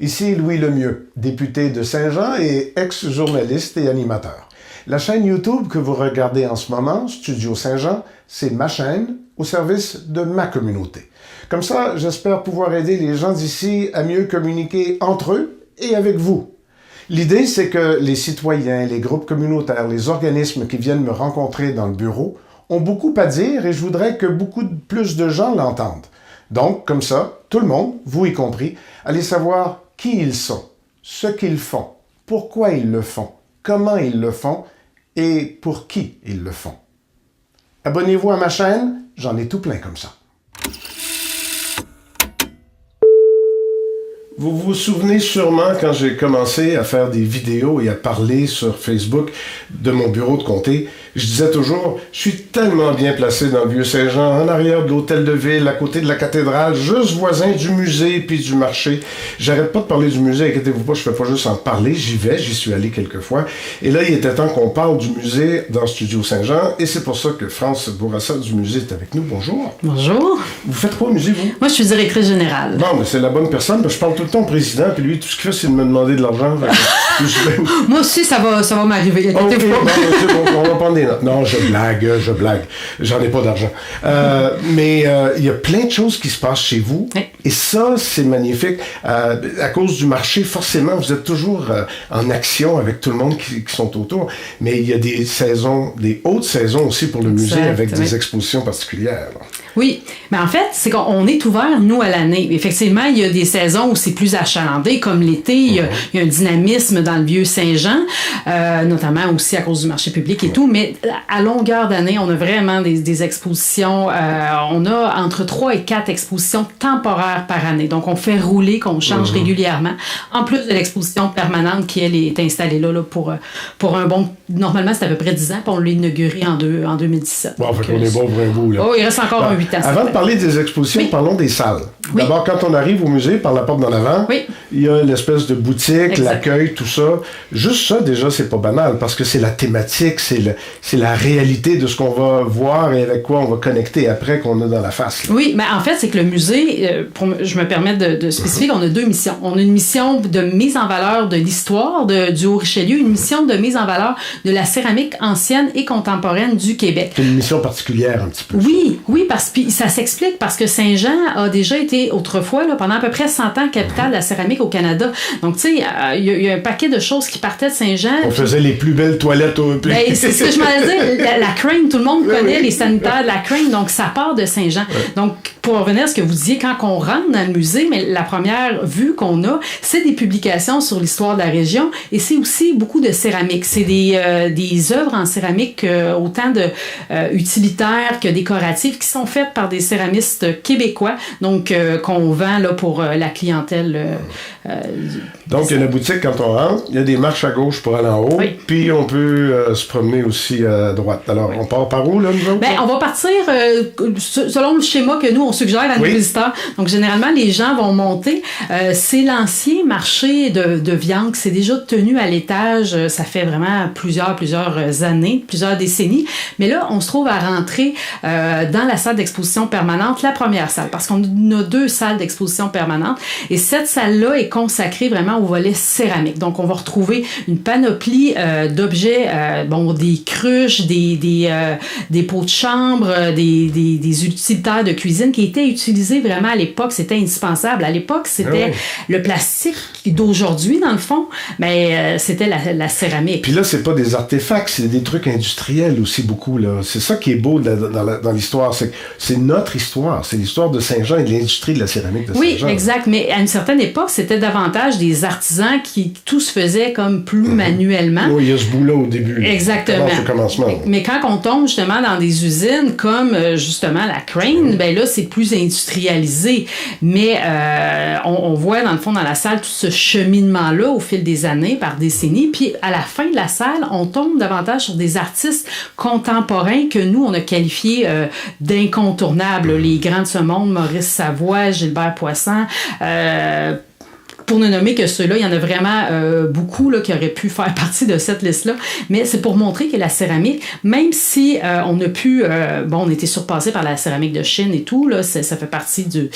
Ici Louis Lemieux, député de Saint-Jean et ex-journaliste et animateur. La chaîne YouTube que vous regardez en ce moment, Studio Saint-Jean, c'est ma chaîne au service de ma communauté. Comme ça, j'espère pouvoir aider les gens d'ici à mieux communiquer entre eux et avec vous. L'idée, c'est que les citoyens, les groupes communautaires, les organismes qui viennent me rencontrer dans le bureau ont beaucoup à dire et je voudrais que beaucoup plus de gens l'entendent. Donc, comme ça, tout le monde, vous y compris, allez savoir qui ils sont, ce qu'ils font, pourquoi ils le font, comment ils le font et pour qui ils le font. Abonnez-vous à ma chaîne, j'en ai tout plein comme ça. Vous vous souvenez sûrement quand j'ai commencé à faire des vidéos et à parler sur Facebook de mon bureau de comté, je disais toujours, je suis tellement bien placé dans le Vieux-Saint-Jean, en arrière de l'hôtel de ville, à côté de la cathédrale, juste voisin du musée puis du marché. J'arrête pas de parler du musée, inquiétez-vous pas, je fais pas juste en parler, j'y suis allé quelques fois. Et là, il était temps qu'on parle du musée dans Studio Saint-Jean, et c'est pour ça que France Bourassa du musée est avec nous. Bonjour. Bonjour. Vous faites quoi au musée, vous? Moi, je suis directrice générale. Bon, mais c'est la bonne personne, je parle tout le temps au président, puis lui, tout ce qu'il fait, c'est de me demander de l'argent. Moi aussi, ça va m'arriver. Okay, on va prendre des notes. Non, je blague. J'en ai pas d'argent. Mais il y a plein de choses qui se passent chez vous. Oui. Et ça, c'est magnifique. À cause du marché, forcément, vous êtes toujours en action avec tout le monde qui sont autour. Mais il y a des saisons, des hautes saisons aussi pour le musée avec des expositions particulières. Oui, mais en fait, c'est qu'on est ouvert, nous, à l'année. Effectivement, il y a des saisons où c'est plus achalandé, comme l'été, il y a un dynamisme dans le Vieux-Saint-Jean, notamment aussi à cause du marché public et tout, mais à longueur d'année, on a vraiment des expositions, on a entre 3 et 4 expositions temporaires par année, donc on fait rouler, qu'on change régulièrement, en plus de l'exposition permanente qui, elle, est installée là pour un bon, normalement, c'est à peu près 10 ans, puis on l'a inaugurée en 2017. Bon, fait qu'on est bon pour un bout, là. Oh, il reste encore 8 ans. Avant de parler des expositions, parlons des salles. Oui. D'abord, quand on arrive au musée, par la porte d'en avant, il y a l'espèce de boutique, l'accueil, tout ça. Juste ça, déjà, c'est pas banal, parce que c'est la thématique, c'est la réalité de ce qu'on va voir et avec quoi on va connecter après qu'on a dans la face. Là. Oui, mais en fait, c'est que le musée, je me permets de spécifier qu'on a 2 missions. On a une mission de mise en valeur de l'histoire du Haut-Richelieu, une mission de mise en valeur de la céramique ancienne et contemporaine du Québec. C'est une mission particulière, un petit peu. Oui, parce que ça s'explique parce que Saint-Jean a déjà été autrefois, là, pendant à peu près 100 ans, capitale de la céramique au Canada. Donc, tu sais, il y a un paquet de choses qui partaient de Saint-Jean. On faisait les plus belles toilettes au pays. Ben, c'est ce que je m'en disais. La Crane, tout le monde connaît les sanitaires de la Crane, donc ça part de Saint-Jean. Donc, pour revenir à ce que vous disiez, quand on rentre dans le musée, mais la première vue qu'on a, c'est des publications sur l'histoire de la région et c'est aussi beaucoup de céramique. C'est des œuvres en céramique autant utilitaires que décoratives qui sont faites par des céramistes québécois, donc qu'on vend là, pour la clientèle. Donc, il y a une boutique quand on rentre, il y a des marches à gauche pour aller en haut, puis on peut se promener aussi à droite. Alors, on part par où, là, nous autres? Ben, on va partir selon le schéma que nous, on suggère à nos visiteurs. Donc, généralement, les gens vont monter. C'est l'ancien marché de viande qui s'est déjà tenu à l'étage. Ça fait vraiment plusieurs années, plusieurs décennies. Mais là, on se trouve à rentrer dans la salle d'exposition permanente, la première salle, parce qu'on a 2 salles d'exposition permanente. Et cette salle-là est consacrée vraiment au volet céramique. Donc, on va retrouver une panoplie d'objets, des cruches, des pots de chambre, des utilitaires de cuisine qui étaient utilisés vraiment à l'époque. C'était indispensable. À l'époque, c'était le plastique d'aujourd'hui, dans le fond, mais c'était la céramique. Puis là, c'est pas des artefacts, c'est des trucs industriels aussi beaucoup, là. C'est ça qui est beau dans l'histoire. C'est notre histoire. C'est l'histoire de Saint-Jean et de l'industrie de la céramique de Saint-Jean. Oui, exact. Mais à une certaine époque, c'était davantage des artisans qui tout se faisait comme plus manuellement. Oui, il y a ce bout-là au début. Exactement. Au commencement. Mais quand on tombe justement dans des usines comme justement la Crane, ben là, c'est plus industrialisé. Mais on voit dans le fond dans la salle tout ce cheminement-là au fil des années, par décennies. Puis à la fin de la salle, on tombe davantage sur des artistes contemporains que nous, on a qualifiés d'incontournables. Les grands de ce monde, Maurice Savoie, Gilbert Poisson, pour ne nommer que ceux-là, il y en a vraiment beaucoup là, qui auraient pu faire partie de cette liste-là. Mais c'est pour montrer que la céramique, même si on a pu... on était surpassé par la céramique de Chine et tout, là, ça fait partie de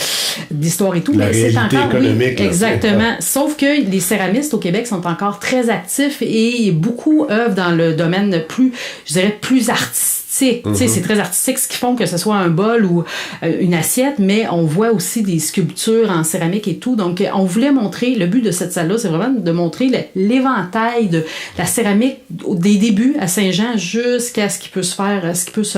l'histoire et tout. La mais réalité c'est encore, économique. Oui, exactement. Sauf que les céramistes au Québec sont encore très actifs et beaucoup œuvrent dans le domaine plus artistique. C'est très artistique ce qu'ils font, que ce soit un bol ou une assiette, mais on voit aussi des sculptures en céramique et tout. Donc, on voulait montrer, le but de cette salle-là, c'est vraiment de montrer l'éventail de la céramique des débuts à Saint-Jean jusqu'à ce qui peut se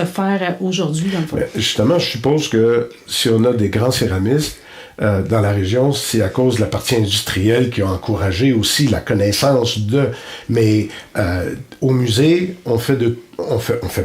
faire aujourd'hui, dans le fond. Justement, je suppose que si on a des grands céramistes dans la région, c'est à cause de la partie industrielle qui a encouragé aussi la connaissance de... Mais au musée, on fait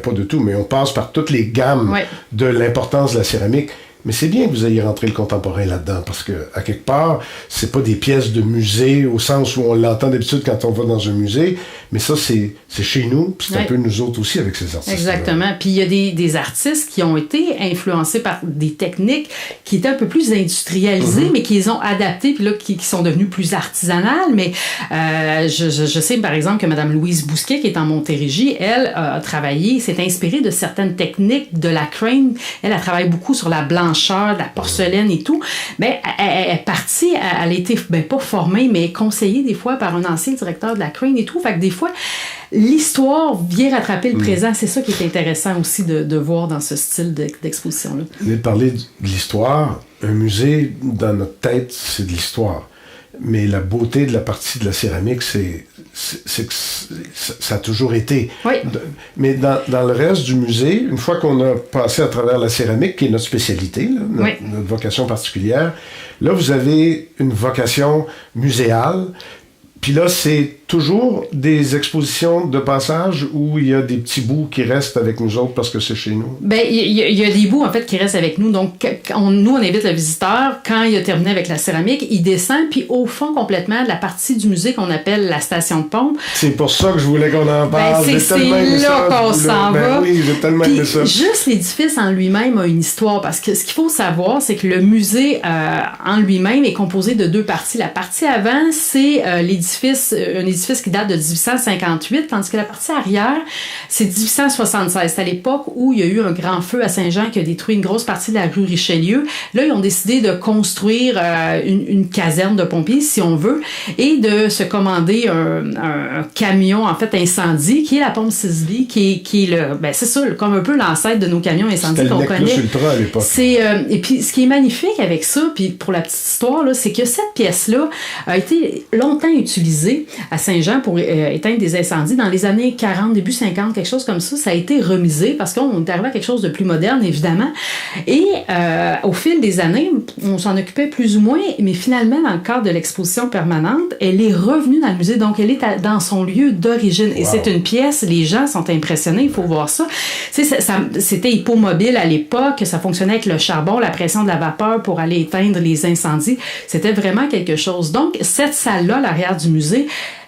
pas de tout, mais on passe par toutes les gammes de l'importance de la céramique. Mais c'est bien que vous ayez rentré le contemporain là-dedans, parce que, à quelque part, c'est pas des pièces de musée au sens où on l'entend d'habitude quand on va dans un musée, mais ça, c'est chez nous, puis c'est un peu nous autres aussi avec ces artistes. Exactement. Puis il y a des artistes qui ont été influencés par des techniques qui étaient un peu plus industrialisées, mais qui les ont adaptées, puis là, qui sont devenues plus artisanales. Mais je sais, par exemple, que Mme Louise Bousquet, qui est en Montérégie, elle a travaillé, s'est inspirée de certaines techniques de la crane. Elle travaille beaucoup sur la blancheur, de la porcelaine et tout. Mais elle est partie, elle a été, pas formée, mais conseillée des fois par un ancien directeur de la crane et tout. Fait que des fois, l'histoire vient rattraper le présent. C'est ça qui est intéressant aussi de voir dans ce style d'exposition-là. Vous venez de parler de l'histoire. Un musée, dans notre tête, c'est de l'histoire. Mais la beauté de la partie de la céramique, c'est que ça a toujours été. Oui. Mais dans le reste du musée, une fois qu'on a passé à travers la céramique, qui est notre spécialité, là, notre vocation particulière, là, vous avez une vocation muséale. Puis là, c'est toujours des expositions de passage où il y a des petits bouts qui restent avec nous autres parce que c'est chez nous? Bien, il y a des bouts, en fait, qui restent avec nous. Donc, nous, on invite le visiteur, quand il a terminé avec la céramique, il descend, puis au fond, complètement, la partie du musée qu'on appelle la station de pompe. C'est pour ça que je voulais qu'on en parle. C'est là qu'on s'en va. Oui, j'ai tellement aimé ça. Juste l'édifice en lui-même a une histoire, parce que ce qu'il faut savoir, c'est que le musée en lui-même est composé de deux parties. La partie avant, c'est un édifice qui date de 1858, tandis que la partie arrière, c'est 1876. C'est à l'époque où il y a eu un grand feu à Saint-Jean qui a détruit une grosse partie de la rue Richelieu. Là, ils ont décidé de construire une caserne de pompiers, si on veut, et de se commander un camion, en fait, incendie, qui est la pompe 6B, qui est le... c'est ça, comme un peu l'ancêtre de nos camions incendies qu'on connaît. C'était le Neclus Ultra à l'époque. Et puis, ce qui est magnifique avec ça, puis pour la petite histoire, là, c'est que cette pièce-là a été longtemps utilisée à Saint-Jean pour éteindre des incendies. Dans les années 40, début 50, quelque chose comme ça, ça a été remisé parce qu'on est arrivé à quelque chose de plus moderne, évidemment. Et au fil des années, on s'en occupait plus ou moins, mais finalement, dans le cadre de l'exposition permanente, elle est revenue dans le musée, donc elle est dans son lieu d'origine. Et c'est une pièce, les gens sont impressionnés, il faut voir ça. C'était hippomobile à l'époque, ça fonctionnait avec le charbon, la pression de la vapeur pour aller éteindre les incendies. C'était vraiment quelque chose. Donc, cette salle-là, à l'arrière du musée,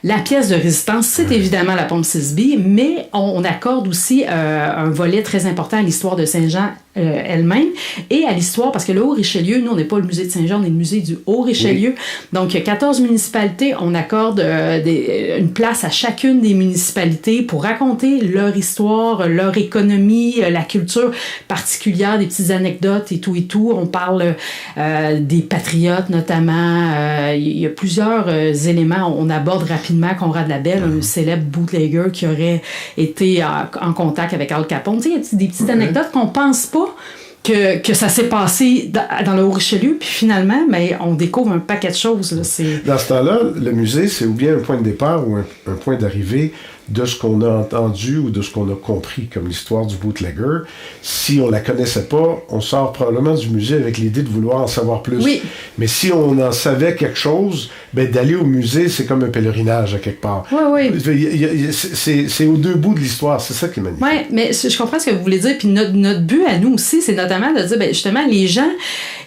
la pièce de résistance, c'est évidemment la pompe 6B, mais on accorde aussi un volet très important à l'histoire de Saint-Jean elle-même et à l'histoire, parce que le Haut-Richelieu, nous, on n'est pas le musée de Saint-Jean, on est le musée du Haut-Richelieu. Oui. Donc, 14 municipalités, on accorde une place à chacune des municipalités pour raconter leur histoire, leur économie, la culture particulière, des petites anecdotes et tout et tout. On parle des patriotes, notamment. Il y a plusieurs éléments. On aborde rapidement Conrad Labelle, un célèbre bootlegger qui aurait été en contact avec Al Capone. Tu sais, il y a des petites anecdotes qu'on pense pas que ça s'est passé dans le Haut-Richelieu, puis finalement, on découvre un paquet de choses. Là, Dans ce temps-là, le musée, c'est ou bien un point de départ ou un point d'arrivée de ce qu'on a entendu ou de ce qu'on a compris comme l'histoire du bootlegger. Si on la connaissait pas, on sort probablement du musée avec l'idée de vouloir en savoir plus. Oui. Mais si on en savait quelque chose, d'aller au musée, c'est comme un pèlerinage à quelque part. Oui. C'est aux deux bouts de l'histoire, c'est ça qui est magnifique. Oui, mais je comprends ce que vous voulez dire, puis notre but à nous aussi, c'est notamment de dire, justement, les gens,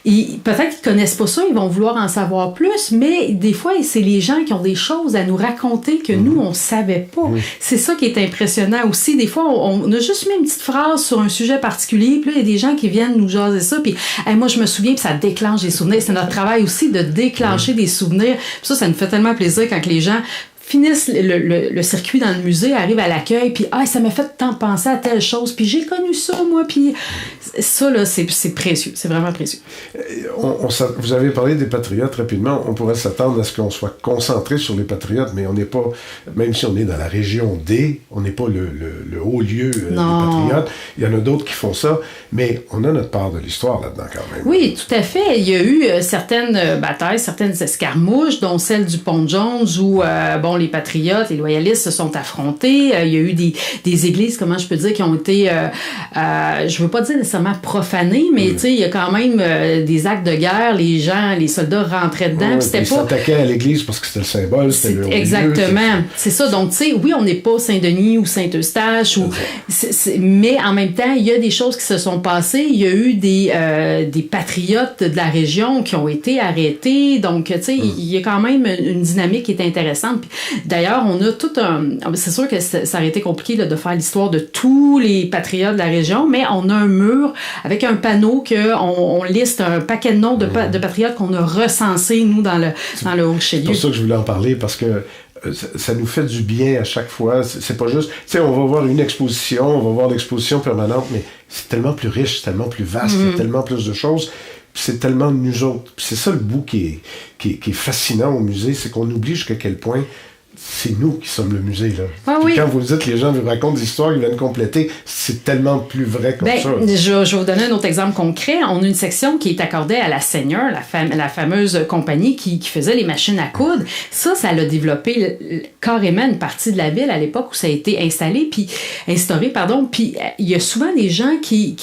peut-être qu'ils connaissent pas ça, ils vont vouloir en savoir plus, mais des fois, c'est les gens qui ont des choses à nous raconter que nous, on savait pas. C'est ça qui est impressionnant aussi. Des fois, on a juste mis une petite phrase sur un sujet particulier, puis là, il y a des gens qui viennent nous jaser ça, puis moi, je me souviens, puis ça déclenche des souvenirs. C'est notre travail aussi de déclencher des souvenirs. Puis ça nous fait tellement plaisir quand les gens finissent le circuit dans le musée, arrivent à l'accueil, puis ça m'a fait tant penser à telle chose, puis j'ai connu ça, moi, puis ça, là, c'est précieux, c'est vraiment précieux. Vous avez parlé des patriotes rapidement, on pourrait s'attendre à ce qu'on soit concentré sur les patriotes, mais on n'est pas, même si on est dans la région D, on n'est pas le haut lieu des patriotes, il y en a d'autres qui font ça, mais on a notre part de l'histoire là-dedans quand même. Oui, tout à fait, il y a eu certaines batailles, certaines escarmouches, dont celle du Pont Jones, où, les patriotes, les loyalistes se sont affrontés. Il y a eu des églises, comment je peux dire, qui ont été, je veux pas dire nécessairement profanées, mais tu sais, il y a quand même des actes de guerre. Les soldats rentraient dedans. Ils s'attaquaient à l'église parce que c'était le symbole, c'était le haut lieu. Exactement. C'est ça. Donc, tu sais, oui, on n'est pas Saint-Denis ou Saint-Eustache, mais en même temps, il y a des choses qui se sont passées. Il y a eu des patriotes de la région qui ont été arrêtés. Donc, tu sais, il y a quand même une dynamique qui est intéressante. Puis, d'ailleurs, on a tout un... C'est sûr que ça aurait été compliqué là, de faire l'histoire de tous les patriotes de la région, mais on a un mur avec un panneau on liste un paquet de noms de patriotes qu'on a recensés, nous, dans le Haut-Richelieu. C'est pour ça que je voulais en parler, parce que ça nous fait du bien à chaque fois. C'est pas juste... Tu sais, on va voir une exposition, on va voir l'exposition permanente, mais c'est tellement plus riche, c'est tellement plus vaste, il y a tellement plus de choses. C'est tellement nous autres. Puis c'est ça le bout qui est fascinant au musée, c'est qu'on oublie jusqu'à quel point c'est nous qui sommes le musée, là. Quand vous dites que les gens vous racontent des histoires qu'ils viennent compléter, c'est tellement plus vrai comme ça. Je vais vous donner un autre exemple concret. On a une section qui est accordée à la Seigneur, la fameuse compagnie qui faisait les machines à coudre. Ça l'a développé carrément une partie de la ville à l'époque où ça a été instauré. Puis il y a souvent des gens qui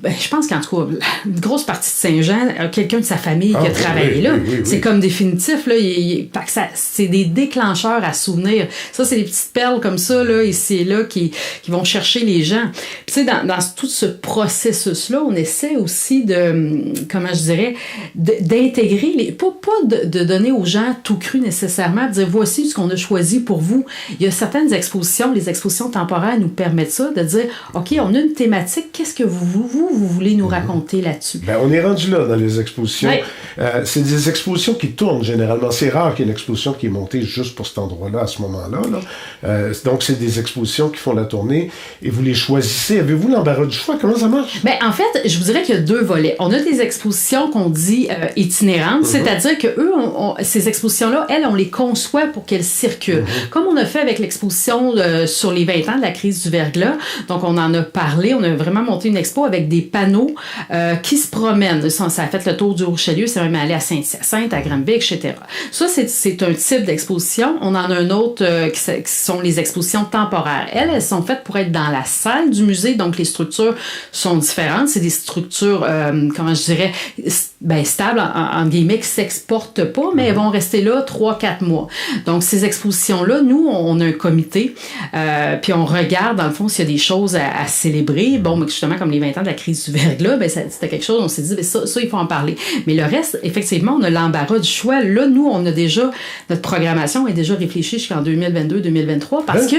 je pense qu'en tout cas, une grosse partie de Saint-Jean, quelqu'un de sa famille qui a travaillé là. Oui. C'est comme définitif, là. C'est des déclencheurs à souvenir. Ça, c'est des petites perles comme ça, là, ici et là, qui vont chercher les gens. Puis, tu sais, dans tout ce processus-là, on essaie aussi d'intégrer, pas de donner aux gens tout cru nécessairement, de dire voici ce qu'on a choisi pour vous. Il y a certaines expositions, les expositions temporaires nous permettent ça, de dire, OK, on a une thématique, qu'est-ce que vous voulez nous raconter là-dessus? On est rendu là dans les expositions. Oui. C'est des expositions qui tournent généralement. C'est rare qu'il y ait une exposition qui est montée juste pour cet endroit-là, à ce moment-là. Là. Donc, c'est des expositions qui font la tournée et vous les choisissez. Avez-vous l'embarras du choix? Comment ça marche? En fait, je vous dirais qu'il y a deux volets. On a des expositions qu'on dit itinérantes, c'est-à-dire que eux, ces expositions-là, on les conçoit pour qu'elles circulent. Comme on a fait avec l'exposition sur les 20 ans de la crise du verglas. Donc, on en a parlé. On a vraiment monté une expo avec des panneaux qui se promènent. Ça a fait le tour du Haut-Richelieu, c'est même allé à Saint-Hyacinthe, à Granby, etc. Ça, c'est un type d'exposition. On en a un autre qui sont les expositions temporaires. Elles sont faites pour être dans la salle du musée, donc les structures sont différentes. C'est des structures, comment je dirais, stables, en guillemets, qui s'exportent pas, mais elles vont rester là 3-4 mois. Donc, ces expositions-là, nous, on a un comité, puis on regarde, dans le fond, s'il y a des choses à célébrer. Bon, justement, comme les 20 ans de la crise du verglas, c'était quelque chose, on s'est dit, ça, il faut en parler. Mais le reste, effectivement, on a l'embarras du choix. Là, nous, on a déjà, notre programmation est déjà réfléchie jusqu'en 2022-2023 parce que,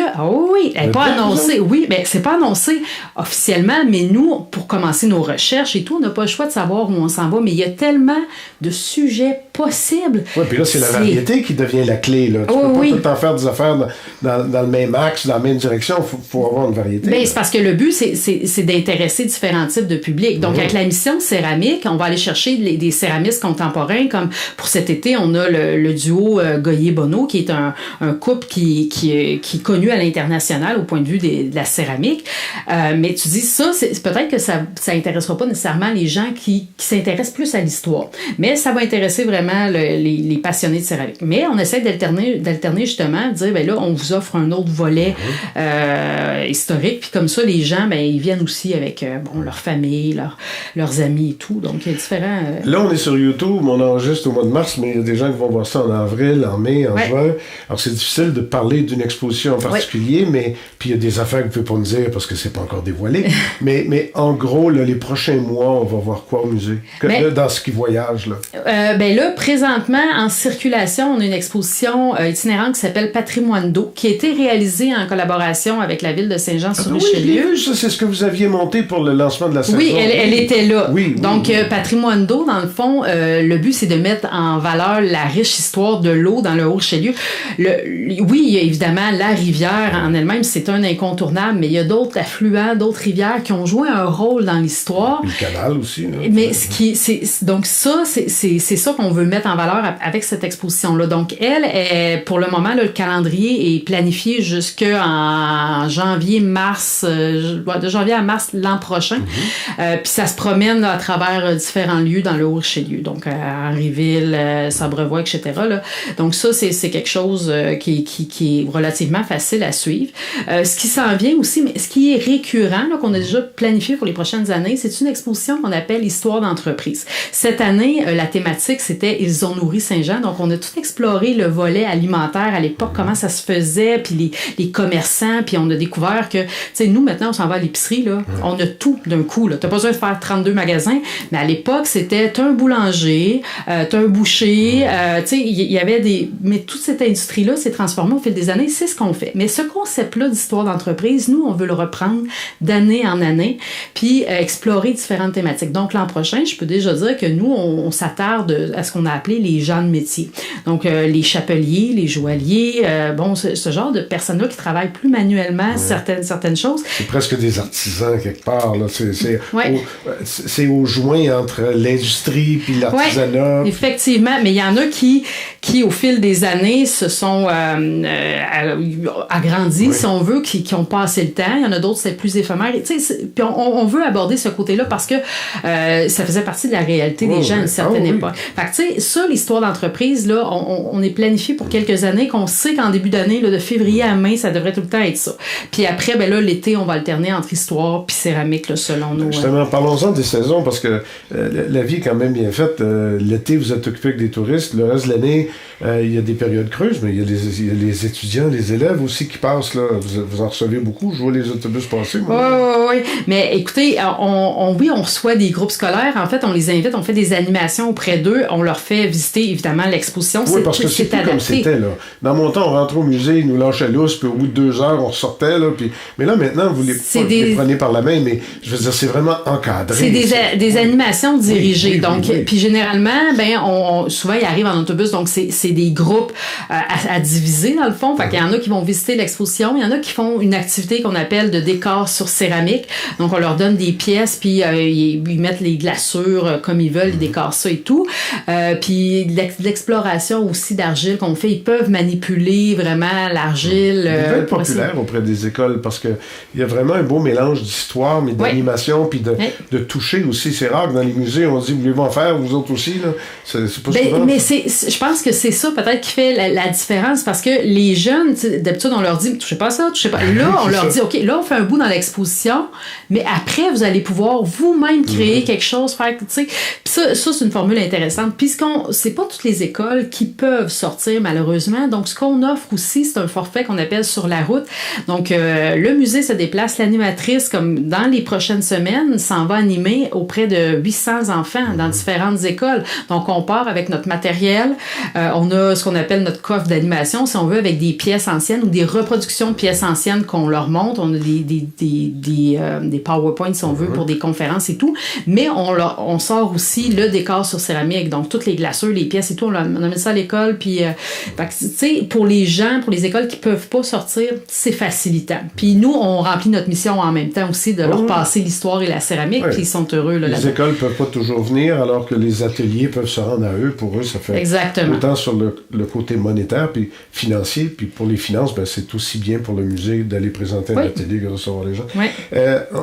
elle n'est pas annoncée. Oui, mais c'est pas annoncé officiellement, mais nous, pour commencer nos recherches et tout, on n'a pas le choix de savoir où on s'en va, mais il y a tellement de sujets possibles. Oui, puis là, c'est la variété qui devient la clé, là. Tu peux pas tout le temps faire des affaires dans le même axe, dans la même direction. Faut avoir une variété. C'est parce que le but, c'est d'intéresser différents types de publics. Donc, avec la mission céramique, on va aller chercher des céramistes contemporains, comme pour cet été, on a le duo Goyer-Bonneau, qui est un couple qui est connu à l'international au point de vue de la céramique. Mais tu dis ça, peut-être que ça intéressera pas nécessairement les gens qui s'intéressent plus à l'histoire. Mais ça va intéresser vraiment vraiment les passionnés de céramique. Mais on essaie d'alterner justement, de dire, ben là, on vous offre un autre volet historique, puis comme ça, les gens, ben, ils viennent aussi avec leur famille, leurs amis et tout. Donc, il y a différents... Là, on est sur YouTube, on enregistre au mois de mars, mais il y a des gens qui vont voir ça en avril, en mai, en juin. Alors, c'est difficile de parler d'une exposition en particulier, mais puis il y a des affaires que vous ne pouvez pas me dire parce que c'est pas encore dévoilé. mais en gros, là, les prochains mois, on va voir quoi au musée? Dans ce qui voyage, là? Ben là, présentement, en circulation, on a une exposition itinérante qui s'appelle Patrimoine d'eau, qui a été réalisée en collaboration avec la ville de Saint-Jean-sur-Richelieu. Oui, ça, c'est ce que vous aviez monté pour le lancement de la saison. Oui, elle était là. Oui, donc, Patrimoine d'eau, dans le fond, le but, c'est de mettre en valeur la riche histoire de l'eau dans le Haut-Richelieu. Oui, il y a évidemment la rivière en elle-même, c'est un incontournable, mais il y a d'autres affluents, d'autres rivières qui ont joué un rôle dans l'histoire. Le canal aussi. Là. Mais donc ça, c'est ça qu'on veut mettre en valeur avec cette exposition-là. Donc, pour le moment, là, le calendrier est planifié jusqu'en janvier-mars, de janvier à mars l'an prochain. Puis ça se promène là, à travers différents lieux dans le Haut-Richelieu, donc à Henryville, Sabrevoix, etc. Là. Donc ça, c'est quelque chose qui est relativement facile à suivre. Ce qui s'en vient aussi, mais ce qui est récurrent, là, qu'on a déjà planifié pour les prochaines années, c'est une exposition qu'on appelle Histoire d'entreprise. Cette année, la thématique, c'était Ils ont nourri Saint-Jean. Donc, on a tout exploré le volet alimentaire à l'époque, comment ça se faisait, puis les commerçants, puis on a découvert que, tu sais, nous, maintenant, on s'en va à l'épicerie, là, on a tout d'un coup, là. T'as pas besoin de faire 32 magasins, mais à l'époque, c'était, t'as un boulanger, t'as un boucher, tu sais, il y avait mais toute cette industrie-là s'est transformée au fil des années, c'est ce qu'on fait. Mais ce concept-là d'histoire d'entreprise, nous, on veut le reprendre d'année en année, puis explorer différentes thématiques. Donc, l'an prochain, je peux déjà dire que nous, on s'attarde à ce qu'on a appelé les gens de métier. Donc, les chapeliers, les joailliers, ce genre de personnes-là qui travaillent plus manuellement certaines choses. C'est presque des artisans quelque part, là. C'est au joint entre l'industrie puis l'artisanat. Oui, effectivement, mais il y en a qui, au fil des années, se sont agrandis, si on veut, qui ont passé le temps. Il y en a d'autres, c'est plus éphémère. Puis on veut aborder ce côté-là parce que ça faisait partie de la réalité des gens à une certaine époque. Fait que, tu sais, ça, l'histoire d'entreprise, là, on est planifié pour quelques années, qu'on sait qu'en début d'année, là, de février à mai, ça devrait tout le temps être ça. Puis après, ben là, l'été, on va alterner entre histoire puis céramique, là, selon nous. Justement, parlons-en des saisons, parce que la vie est quand même bien faite. L'été, vous êtes occupé avec des touristes. Le reste de l'année, il y a des périodes creuses, mais il y a les étudiants, les élèves aussi qui passent, là. Vous en recevez beaucoup. Je vois les autobus passer, moi. Oui. Mais écoutez, on reçoit des groupes scolaires. En fait, on les invite, on fait des animations auprès d'eux. On leur fait visiter, évidemment, l'exposition. Oui, parce que c'est plus comme c'était, là. Dans mon temps, on rentrait au musée, ils nous lâchaient lousse, puis au bout de 2 heures, on ressortait, là. Mais là, maintenant, vous les prenez par la main, mais je veux dire, c'est vraiment encadré. C'est des animations dirigées. Puis généralement, souvent, ils arrivent en autobus, donc c'est des groupes à diviser, dans le fond. Fait qu'il y en a qui vont visiter l'exposition, il y en a qui font une activité qu'on appelle de décor sur céramique. Donc, on leur donne des pièces, puis ils mettent les glaçures comme ils veulent, ils décorent ça et tout. Puis l'exploration aussi d'argile qu'on fait, ils peuvent manipuler vraiment l'argile. Il va être populaire auprès des écoles parce qu'il y a vraiment un beau mélange d'histoire, mais d'animation, puis de toucher aussi. C'est rare que dans les musées, on dit, voulez-vous en faire, vous autres aussi? Là? C'est pas souvent. Mais je pense que c'est ça peut-être qui fait la différence parce que les jeunes, d'habitude, on leur dit, touchez pas ça, touchez pas. Là, on leur dit, OK, là, on fait un bout dans l'exposition, mais après, vous allez pouvoir vous-même créer quelque chose, faire, tu sais. Puis ça, c'est une formule intéressante. Puis c'est pas toutes les écoles qui peuvent sortir, malheureusement. Donc, ce qu'on offre aussi, c'est un forfait qu'on appelle sur la route. Donc, le musée se déplace, l'animatrice, comme dans les prochaines semaines, s'en va animer auprès de 800 enfants dans différentes écoles. Donc, on part avec notre matériel. On a ce qu'on appelle notre coffre d'animation, si on veut, avec des pièces anciennes ou des reproductions de pièces anciennes qu'on leur montre. On a des PowerPoints, si on veut, pour des conférences et tout. Mais on sort aussi le décor sur céramique. Donc, toutes les glaceurs, les pièces et tout, on amène ça à l'école. Puis, tu sais, pour les gens, pour les écoles qui peuvent pas sortir, c'est facilitant. Puis nous, on remplit notre mission en même temps aussi de leur passer l'histoire et la céramique, puis ils sont heureux. Là, les écoles peuvent pas toujours venir, alors que les ateliers peuvent se rendre à eux. Pour eux, ça fait autant sur le côté monétaire puis financier, puis pour les finances, c'est aussi bien pour le musée d'aller présenter un atelier que de recevoir les gens.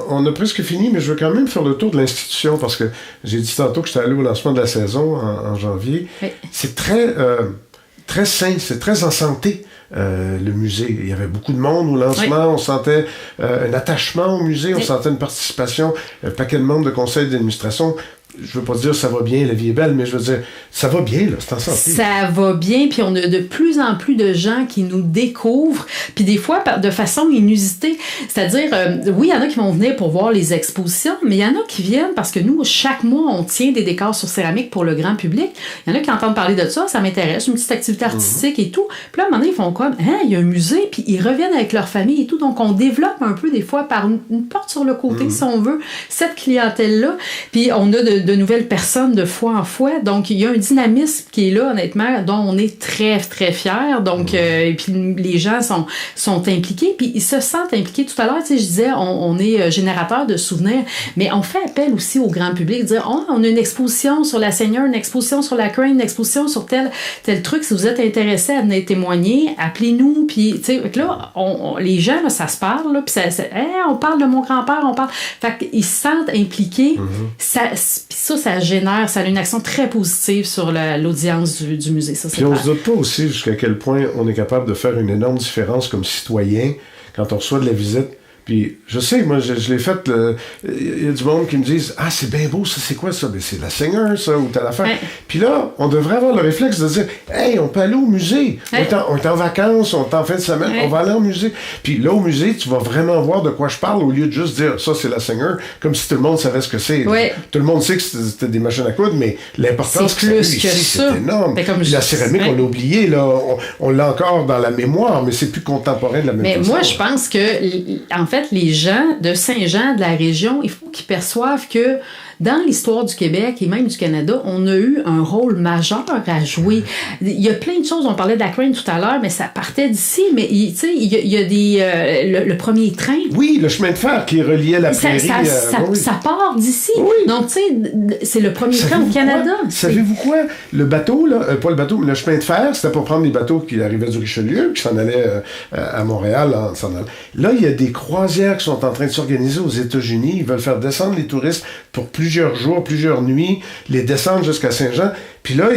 On a presque fini, mais je veux quand même faire le tour de l'institution, parce que j'ai dit tantôt que j'étais allé au lancement de la saison en en janvier. Oui. C'est très sain, c'est très en santé. Le musée. Il y avait beaucoup de monde au lancement, on sentait un attachement au musée, on sentait une participation, un paquet de membres de conseil d'administration. Je veux pas dire ça va bien, la vie est belle, mais je veux dire, ça va bien, là, c'est en santé. Ça va bien, puis on a de plus en plus de gens qui nous découvrent, puis des fois de façon inusitée. C'est-à-dire, oui, il y en a qui vont venir pour voir les expositions, mais il y en a qui viennent parce que nous, chaque mois, on tient des décors sur céramique pour le grand public. Il y en a qui entendent parler de ça m'intéresse, une petite activité artistique et tout. Puis là, à un moment donné, ils font comme, il y a un musée, puis ils reviennent avec leur famille et tout. Donc, on développe un peu, des fois, par une porte sur le côté, si on veut, cette clientèle-là. Puis on a de nouvelles personnes de fois en fois. Donc, il y a un dynamisme qui est là, honnêtement, dont on est très, très fiers. Donc, et puis les gens sont impliqués. Puis ils se sentent impliqués. Tout à l'heure, tu sais, je disais, on est générateur de souvenirs, mais on fait appel aussi au grand public, dire, on a une exposition sur la Seigneur, une exposition sur la Crane, une exposition sur tel truc. Si vous êtes intéressé à venir témoigner, appelez-nous. Puis, tu sais, là, les gens, là, ça se parle, là, puis on parle de mon grand-père, on parle. Fait qu'ils se sentent impliqués. Ça génère, ça a une action très positive sur l'audience du musée. Ça, puis on se doute pas aussi jusqu'à quel point on est capable de faire une énorme différence comme citoyen quand on reçoit de la visite. Puis, je sais, moi, je l'ai fait, il y a du monde qui me disent « Ah, c'est bien beau, ça, c'est quoi ça? » Ben, c'est la Seigneur, ça, ou telle affaire. Ouais. Puis là, on devrait avoir le réflexe de dire « Hey, on peut aller au musée. Ouais. On est en vacances, on est en fin de semaine, on va aller au musée. » Puis là, au musée, tu vas vraiment voir de quoi je parle au lieu de juste dire « Ça, c'est la Seigneur », comme si tout le monde savait ce que c'est. Ouais. Tout le monde sait que c'était des machines à coudre, mais l'importance que ça a eu ici, c'est énorme. La céramique, on l'a oublié, là, on l'a encore dans la mémoire, mais c'est plus contemporain de la même façon. Mais moi, je pense que, en fait, les gens de Saint-Jean, de la région, il faut qu'ils perçoivent que dans l'histoire du Québec et même du Canada, on a eu un rôle majeur à jouer. Il y a plein de choses, on parlait de la Crane tout à l'heure, mais ça partait d'ici, mais il y a des... le premier train... Oui, le chemin de fer qui reliait la prairie... Ça part d'ici. Oui. Donc, tu sais, c'est le premier train au Canada. Savez-vous quoi? Le bateau, là, pas le bateau, mais le chemin de fer, c'était pour prendre les bateaux qui arrivaient du Richelieu, qui s'en allaient à Montréal. Là, il y a des croisières qui sont en train de s'organiser aux États-Unis. Ils veulent faire descendre les touristes pour plusieurs jours, plusieurs nuits, les descendre jusqu'à Saint-Jean. Puis là,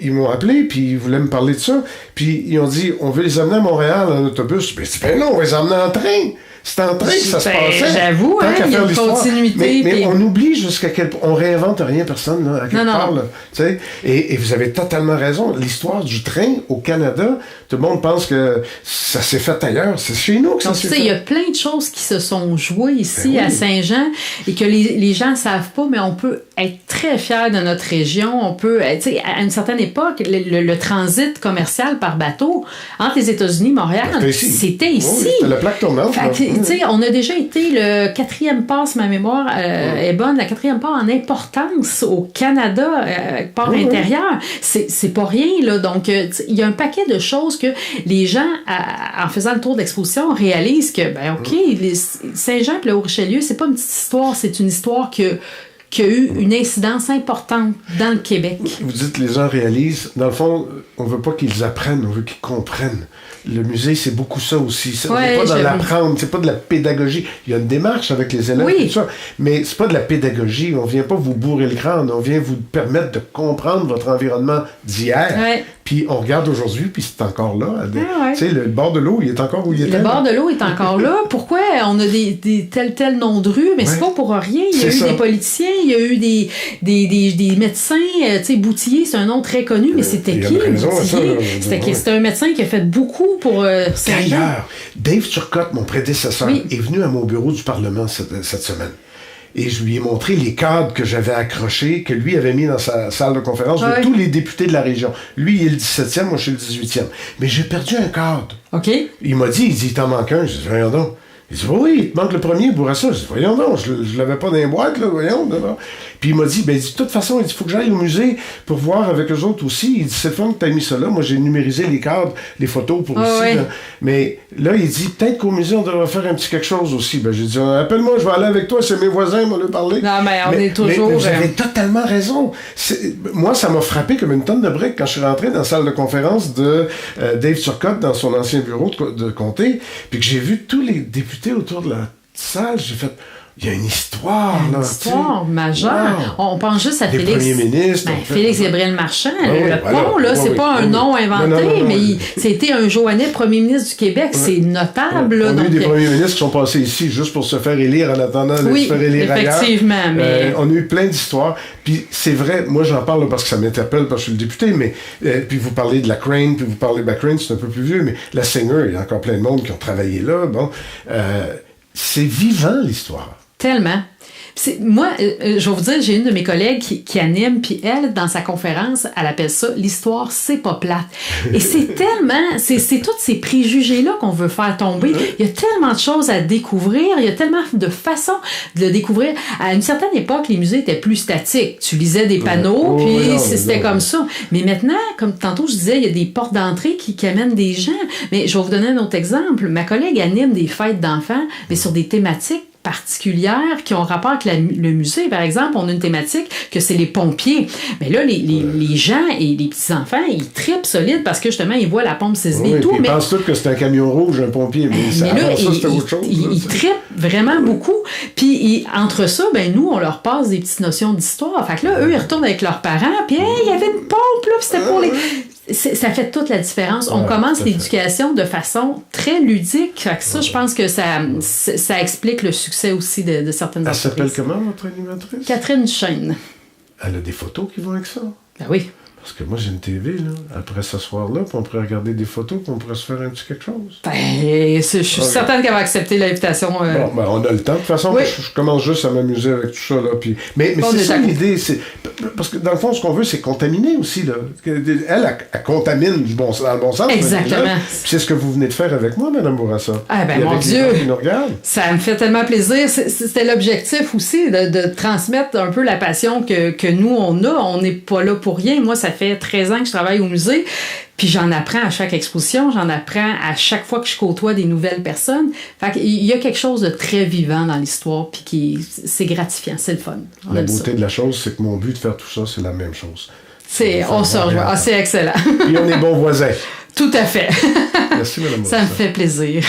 ils m'ont appelé, puis ils voulaient me parler de ça. Puis ils ont dit, on veut les amener à Montréal en autobus. Ben non, on va les emmener en train. C'est en train que ça se passait. J'avoue, il y a une continuité. Mais on oublie jusqu'à quel point. On réinvente rien, personne, là, à quelque part. Là, et vous avez totalement raison. L'histoire du train au Canada, tout le monde pense que ça s'est fait ailleurs. C'est chez nous que ça s'est fait. Il y a plein de choses qui se sont jouées ici à Saint-Jean et que les gens ne savent pas, mais on peut être très fiers de notre région. On peut, à une certaine époque, le transit commercial par bateau entre les États-Unis et Montréal, c'était ici. Oui, c'était la plaque tournante. On a déjà été le 4e port, si ma mémoire est bonne, la 4e port en importance au Canada, port intérieur. C'est pas rien, là. Donc, il y a un paquet de choses que les gens, en faisant le tour d'exposition, réalisent que, Saint-Jean et le Haut-Richelieu, c'est pas une petite histoire, c'est une histoire qui a eu une incidence importante dans le Québec. Vous dites les gens réalisent. Dans le fond, on veut pas qu'ils apprennent, on veut qu'ils comprennent. Le musée, c'est beaucoup ça aussi. On n'est pas dans l'apprendre, c'est pas de la pédagogie. Il y a une démarche avec les élèves et tout ça, mais c'est pas de la pédagogie. On vient pas vous bourrer le crâne, on vient vous permettre de comprendre votre environnement d'hier. Ouais. Puis on regarde aujourd'hui, puis c'est encore là. Tu sais, le bord de l'eau, il est encore où il était. Le bord de l'eau est encore là. Pourquoi on a des tels noms de rues? Mais c'est pas pour rien. Il y a eu des politiciens, il y a eu des médecins. Tu sais, Boutillier, c'est un nom très connu, mais c'était qui, Boutillier? C'était un médecin qui a fait beaucoup pour Saint-Jean. D'ailleurs, Dave Turcotte, mon prédécesseur, est venu à mon bureau du Parlement cette semaine. Et je lui ai montré les cadres que j'avais accrochés, que lui avait mis dans sa salle de conférence de tous les députés de la région. Lui, il est le 17e, moi, je suis le 18e. Mais j'ai perdu un cadre. OK. Il m'a dit, il t'en manque un. Je dis, voyons donc. Il dit, oui, il te manque le premier, Bourassa. Je dis, voyons donc, je l'avais pas dans les boîtes, là, voyons. Là. Puis il m'a dit, de toute façon, il faut que j'aille au musée pour voir avec eux autres aussi. Il dit, c'est le fun que tu as mis ça là. Moi, j'ai numérisé les cadres, les photos pour ici. Là. Mais là, il dit, peut-être qu'au musée, on devrait faire un petit quelque chose aussi. J'ai dit, appelle-moi, je vais aller avec toi, c'est mes voisins, ils m'ont lui parler. Non, mais on est toujours... Mais vous avez totalement raison. Moi, ça m'a frappé comme une tonne de briques quand je suis rentré dans la salle de conférence de Dave Turcotte dans son ancien bureau de comté, puis que j'ai vu tous les députés autour de la salle, j'ai fait il y a une histoire, là. Une histoire majeure. Wow. On pense juste à Des Félix. premiers ministres. Félix Gabriel Marchand. Oui, le voilà. pont, là, c'est pas un nom inventé, non, mais c'était un Joannais premier ministre du Québec. C'est notable. Là, on a eu donc, des premiers ministres qui sont passés ici juste pour se faire élire en attendant de se faire élire ailleurs. Effectivement. Mais... on a eu plein d'histoires. Puis c'est vrai, moi j'en parle parce que ça m'interpelle parce que je suis le député, mais puis vous parlez de la Crane, puis vous parlez de la Crane, c'est un peu plus vieux, mais la Singer, il y a encore plein de monde qui ont travaillé là. Bon, c'est vivant l'histoire. Tellement. Moi, je vais vous dire, j'ai une de mes collègues qui anime, puis elle, dans sa conférence, elle appelle ça « L'histoire, c'est pas plate ». Et c'est tellement, c'est tous ces préjugés-là qu'on veut faire tomber. Il y a tellement de choses à découvrir, il y a tellement de façons de le découvrir. À une certaine époque, les musées étaient plus statiques. Tu lisais des panneaux, puis c'était comme ça. Mais maintenant, comme tantôt je disais, il y a des portes d'entrée qui amènent des gens. Mais je vais vous donner un autre exemple. Ma collègue anime des fêtes d'enfants, mais sur des thématiques particulières qui ont rapport avec le musée. Par exemple, on a une thématique que c'est les pompiers. Mais là, les gens et les petits-enfants, ils trippent solide parce que justement, ils voient la pompe s'élever et tout. Ils pensent tous que c'est un camion rouge, un pompier. Mais là, ça, c'était autre chose. Ils trippent vraiment beaucoup. Puis entre ça, ben nous, on leur passe des petites notions d'histoire. Fait que là, eux, ils retournent avec leurs parents. Puis, il y avait une pompe, là, puis c'était pour les... Ça fait toute la différence. On commence l'éducation de façon très ludique. Fait que ça, je pense que ça explique le succès aussi de certaines entreprises. Elle s'appelle comment, votre animatrice? Catherine Duchesne. Elle a des photos qui vont avec ça? Ben oui. Parce que moi, j'ai une TV, là. Après ce soir-là, puis on pourrait regarder des photos, puis on pourrait se faire un petit quelque chose. Ben, je suis certaine qu'elle va accepter l'invitation. Bon, ben, on a le temps. De toute façon, je commence juste à m'amuser avec tout ça, là. Puis... Mais c'est ça l'idée. Parce que dans le fond, ce qu'on veut, c'est contaminer aussi, là. Elle contamine dans le bon sens. Exactement. Puis c'est ce que vous venez de faire avec moi, Mme Bourassa. Ah ben, mon Dieu! Qui nous regardent. Ça me fait tellement plaisir. C'était l'objectif aussi, de transmettre un peu la passion que nous, on a. On n'est pas là pour rien. Moi, ça fait 13 ans que je travaille au musée, puis j'en apprends à chaque exposition, j'en apprends à chaque fois que je côtoie des nouvelles personnes. Fait qu'il y a quelque chose de très vivant dans l'histoire, puis c'est gratifiant, c'est le fun. La beauté de la chose, c'est que mon but de faire tout ça, c'est la même chose. On se rejoint. Ah, c'est excellent. Puis on est bons voisins. Tout à fait. Merci, Mme Bourassa. Ça me fait plaisir.